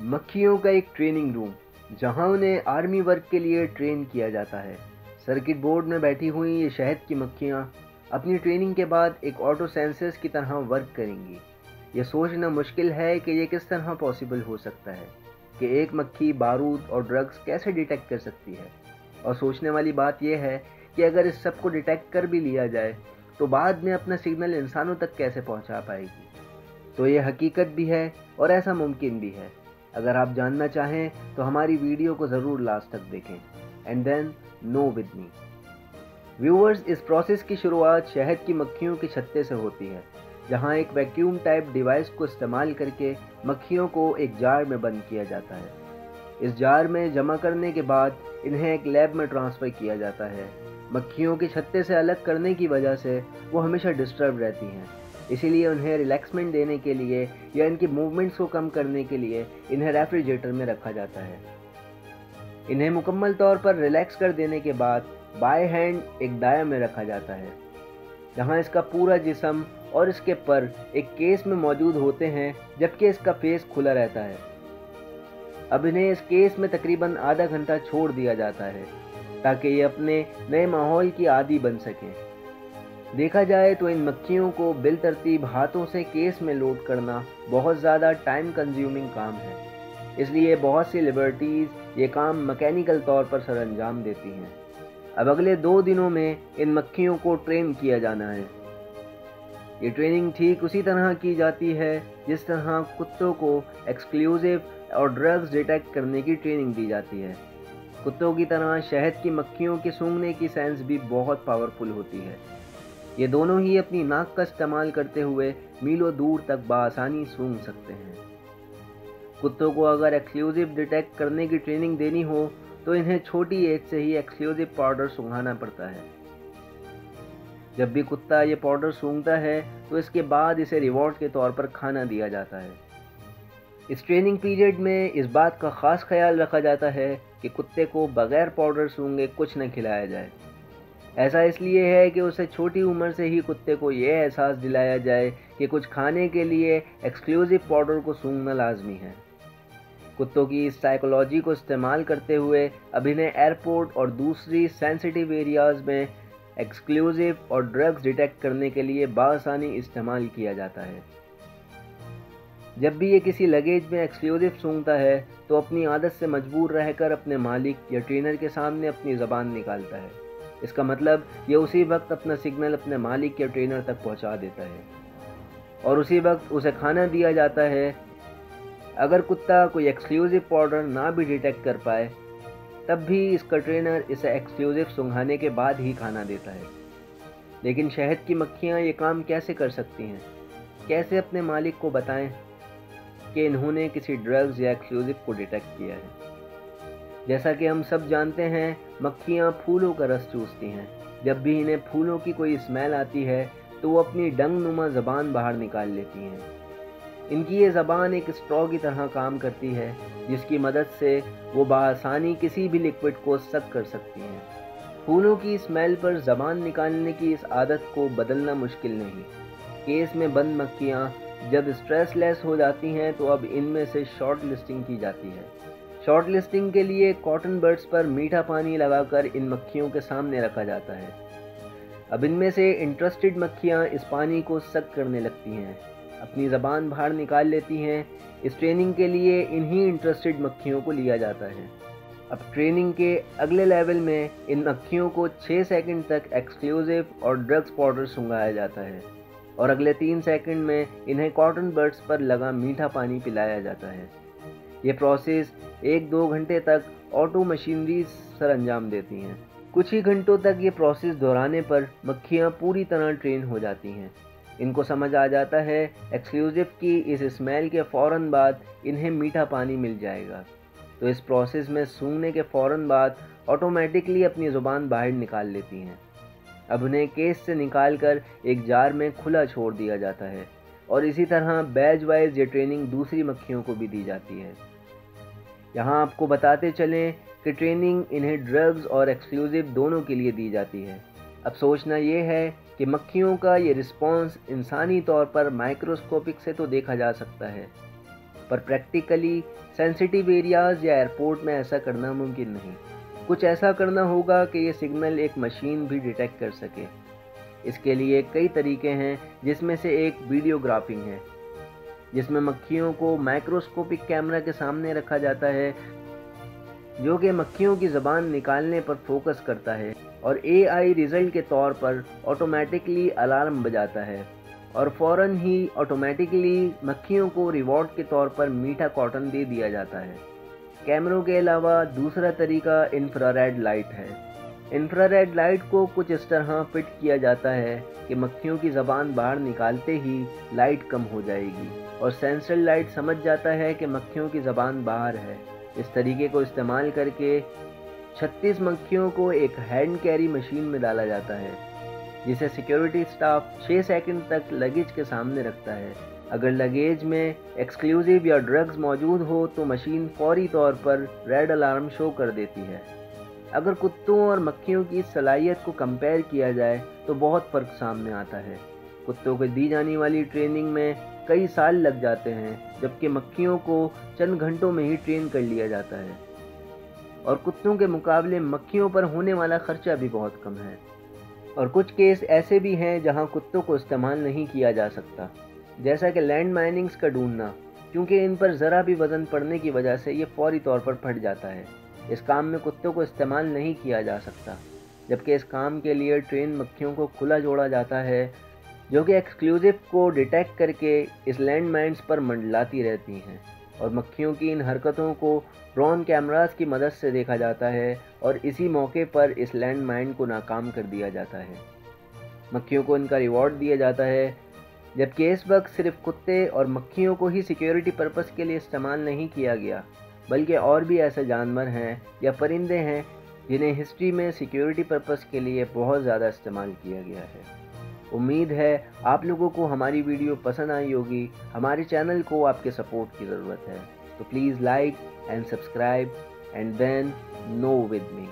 मक्खियों का एक ट्रेनिंग रूम, जहां उन्हें आर्मी वर्क के लिए ट्रेन किया जाता है। सर्किट बोर्ड में बैठी हुई ये शहद की मक्खियां अपनी ट्रेनिंग के बाद एक ऑटो सेंसर्स की तरह वर्क करेंगी। ये सोचना मुश्किल है कि ये किस तरह पॉसिबल हो सकता है कि एक मक्खी बारूद और ड्रग्स कैसे डिटेक्ट कर सकती है। और सोचने वाली बात यह है कि अगर इस सब को डिटेक्ट कर भी लिया जाए तो बाद में अपना सिग्नल इंसानों तक कैसे पहुंचा पाएगी। तो ये हकीकत भी है और ऐसा मुमकिन भी है। अगर आप जानना चाहें तो हमारी वीडियो को ज़रूर लास्ट तक देखें and then know with me. Viewers, इस प्रोसेस की शुरुआत शहद की मक्खियों के छत्ते से होती है, जहां एक वैक्यूम टाइप डिवाइस को इस्तेमाल करके मक्खियों को एक जार में बंद किया जाता है। इस जार में जमा करने के बाद इन्हें एक लैब में ट्रांसफ़र किया जाता है। मक्खियों के छत्ते से अलग करने की वजह से वो हमेशा डिस्टर्ब रहती हैं, इसीलिए उन्हें रिलैक्समेंट देने के लिए या इनकी मूवमेंट्स को कम करने के लिए इन्हें रेफ्रिजरेटर में रखा जाता है। इन्हें मुकम्मल तौर पर रिलैक्स कर देने के बाद बाय हैंड एक दाया में रखा जाता है, जहां इसका पूरा जिस्म और इसके पर एक केस में मौजूद होते हैं, जबकि इसका फेस खुला रहता है। अब इन्हें इस केस में तकरीबन आधा घंटा छोड़ दिया जाता है ताकि ये अपने नए माहौल की आदी बन सकें। देखा जाए तो इन मक्खियों को बिलतरतीब हाथों से केस में लोड करना बहुत ज़्यादा टाइम कंज्यूमिंग काम है, इसलिए बहुत सी लिबर्टीज़ ये काम मैकेनिकल तौर पर सरअंजाम देती हैं। अब अगले 2 दिनों में इन मक्खियों को ट्रेन किया जाना है। ये ट्रेनिंग ठीक उसी तरह की जाती है जिस तरह कुत्तों को एक्सक्लूसिव और ड्रग्स डिटेक्ट करने की ट्रेनिंग दी जाती है। कुत्तों की तरह शहद की मक्खियों के सूंघने की सेंस भी बहुत पावरफुल होती है। ये दोनों ही अपनी नाक का इस्तेमाल करते हुए मीलों दूर तक बआसानी सूंघ सकते हैं। कुत्तों को अगर एक्सक्लूसिव डिटेक्ट करने की ट्रेनिंग देनी हो तो इन्हें छोटी एज से ही एक्सक्लूसिव पाउडर सूंघाना पड़ता है। जब भी कुत्ता ये पाउडर सूंघता है तो इसके बाद इसे रिवॉर्ड के तौर पर खाना दिया जाता है। इस ट्रेनिंग पीरियड में इस बात का ख़ास ख्याल रखा जाता है कि कुत्ते को बगैर पाउडर सूंघे कुछ न खिलाया जाए। ऐसा इसलिए है कि उसे छोटी उम्र से ही कुत्ते को यह एहसास दिलाया जाए कि कुछ खाने के लिए एक्सक्लूसिव पाउडर को सूंघना लाजमी है। कुत्तों की इस साइकोलॉजी को इस्तेमाल करते हुए अब इन्हें एयरपोर्ट और दूसरी सेंसिटिव एरियाज़ में एक्सक्लूसिव और ड्रग्स डिटेक्ट करने के लिए बआसानी इस्तेमाल किया जाता है। जब भी ये किसी लगेज में एक्सक्लूसिव सूंघता है तो अपनी आदत से मजबूर रहकर अपने मालिक या ट्रेनर के सामने अपनी ज़बान निकालता है। इसका मतलब ये उसी वक्त अपना सिग्नल अपने मालिक या ट्रेनर तक पहुंचा देता है और उसी वक्त उसे खाना दिया जाता है। अगर कुत्ता कोई एक्सक्लूसिव पाउडर ना भी डिटेक्ट कर पाए तब भी इसका ट्रेनर इसे एक्सक्लूसिव सूंघाने के बाद ही खाना देता है। लेकिन शहद की मक्खियाँ ये काम कैसे कर सकती हैं? कैसे अपने मालिक को बताएं कि इन्होंने किसी ड्रग्स या एक्सक्लूसिव को डिटेक्ट किया है? जैसा कि हम सब जानते हैं, मक्खियाँ फूलों का रस चूसती हैं। जब भी इन्हें फूलों की कोई स्मेल आती है तो वो अपनी डंग नुमा ज़बान बाहर निकाल लेती हैं। इनकी ये ज़बान एक स्ट्रॉ की तरह काम करती है, जिसकी मदद से वो बआसानी किसी भी लिक्विड को सक कर सकती हैं। फूलों की स्मेल पर ज़बान निकालने की इस आदत को बदलना मुश्किल नहीं। केस में बंद मक्खियाँ जब स्ट्रेसलेस हो जाती हैं तो अब इनमें से शॉर्ट लिस्टिंग की जाती है। शॉर्ट लिस्टिंग के लिए कॉटन बड्स पर मीठा पानी लगाकर इन मक्खियों के सामने रखा जाता है। अब इनमें से इंटरेस्टेड मक्खियाँ इस पानी को सक करने लगती हैं, अपनी ज़बान बाहर निकाल लेती हैं। इस ट्रेनिंग के लिए इन्हीं इंटरेस्टेड मक्खियों को लिया जाता है। अब ट्रेनिंग के अगले लेवल में इन मक्खियों को 6 सेकंड तक एक्सक्लूसिव और ड्रग्स पाउडर सूंघाया जाता है और अगले 3 सेकंड में इन्हें कॉटन बड्स पर लगा मीठा पानी पिलाया जाता है। ये प्रोसेस 1-2 घंटे तक ऑटो मशीनरी सरअंजाम देती हैं। कुछ ही घंटों तक ये प्रोसेस दोहराने पर मक्खियाँ पूरी तरह ट्रेन हो जाती हैं। इनको समझ आ जाता है एक्सक्लूसिव की इस स्मेल के फ़ौरन बाद इन्हें मीठा पानी मिल जाएगा, तो इस प्रोसेस में सूंघने के फ़ौरन बाद ऑटोमेटिकली अपनी ज़ुबान बाहर निकाल लेती हैं। अब उन्हें केस से निकालकर एक जार में खुला छोड़ दिया जाता है और इसी तरह बैच वाइज ये ट्रेनिंग दूसरी मक्खियों को भी दी जाती है। यहाँ आपको बताते चलें कि ट्रेनिंग इन्हें ड्रग्स और एक्सक्लूसिव दोनों के लिए दी जाती है। अब सोचना ये है कि मक्खियों का ये रिस्पॉन्स इंसानी तौर पर माइक्रोस्कोपिक से तो देखा जा सकता है, पर प्रैक्टिकली सेंसिटिव एरियाज़ या एयरपोर्ट में ऐसा करना मुमकिन नहीं। कुछ ऐसा करना होगा कि ये सिग्नल एक मशीन भी डिटेक्ट कर सके। इसके लिए कई तरीके हैं, जिसमें से एक वीडियोग्राफिंग है, जिसमें मक्खियों को माइक्रोस्कोपिक कैमरा के सामने रखा जाता है, जो कि मक्खियों की ज़बान निकालने पर फोकस करता है और AI रिज़ल्ट के तौर पर ऑटोमेटिकली अलार्म बजाता है और फ़ौरन ही ऑटोमेटिकली मक्खियों को रिवॉर्ड के तौर पर मीठा कॉटन दे दिया जाता है। कैमरों के अलावा दूसरा तरीका इंफ्रारेड लाइट है। इंफ्रारेड लाइट को कुछ इस तरह फिट किया जाता है कि मक्खियों की ज़बान बाहर निकालते ही लाइट कम हो जाएगी और सेंसर लाइट समझ जाता है कि मक्खियों की ज़बान बाहर है। इस तरीके को इस्तेमाल करके 36 मक्खियों को एक हैंड कैरी मशीन में डाला जाता है, जिसे सिक्योरिटी स्टाफ 6 सेकंड तक लगेज के सामने रखता है। अगर लगेज में एक्सक्लूसिव या ड्रग्स मौजूद हो तो मशीन फौरी तौर पर रेड अलार्म शो कर देती है। अगर कुत्तों और मक्खियों की सलाहियत को कंपेयर किया जाए तो बहुत फ़र्क सामने आता है। कुत्तों को दी जाने वाली ट्रेनिंग में कई साल लग जाते हैं, जबकि मक्खियों को चंद घंटों में ही ट्रेन कर लिया जाता है और कुत्तों के मुकाबले मक्खियों पर होने वाला खर्चा भी बहुत कम है। और कुछ केस ऐसे भी हैं जहां कुत्तों को इस्तेमाल नहीं किया जा सकता, जैसा कि लैंड माइनिंग्स का ढूंढना, क्योंकि इन पर ज़रा भी वज़न पड़ने की वजह से ये फौरी तौर पर फट जाता है। इस काम में कुत्तों को इस्तेमाल नहीं किया जा सकता, जबकि इस काम के लिए ट्रेन मक्खियों को खुला जोड़ा जाता है, जो कि एक्सक्लूसिव को डिटेक्ट करके इस लैंड माइन्स पर मंडलाती रहती हैं और मक्खियों की इन हरकतों को ड्रोन कैमरास की मदद से देखा जाता है और इसी मौके पर इस लैंड माइन को नाकाम कर दिया जाता है। मक्खियों को इनका रिवॉर्ड दिया जाता है, जबकि इस वक्त सिर्फ कुत्ते और मक्खियों को ही सिक्योरिटी पर्पस के लिए इस्तेमाल नहीं किया गया, बल्कि और भी ऐसे जानवर हैं या परिंदे हैं जिन्हें हिस्ट्री में सिक्योरिटी पर्पस के लिए बहुत ज़्यादा इस्तेमाल किया गया है। उम्मीद है आप लोगों को हमारी वीडियो पसंद आई होगी। हमारे चैनल को आपके सपोर्ट की ज़रूरत है, तो please like and subscribe and then know with me.